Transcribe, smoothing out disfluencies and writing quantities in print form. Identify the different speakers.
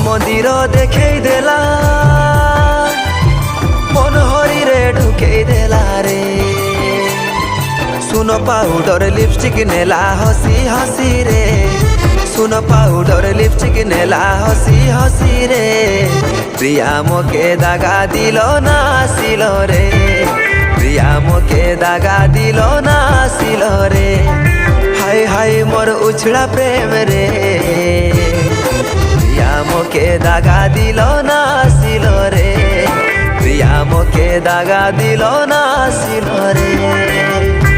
Speaker 1: মন্দির দেখেই দেলা মন হরিরে ঢুকেই দেলা রে सुनो पाउडर लिपस्टिक नेला हसी हसी रे सुनो पाउडर लिपस्टिक नेला हसी हसी रे प्रिया मोके दागा दिलो ना सिलो रे प्रिया मोके दागा दिलो ना सिलो रे हाय हाय मोर उछड़ा प्रेम रे प्रिया मोके दागा दिलो ना सिलो रे प्रिया मोके दागा दिलो ना सिलो रे।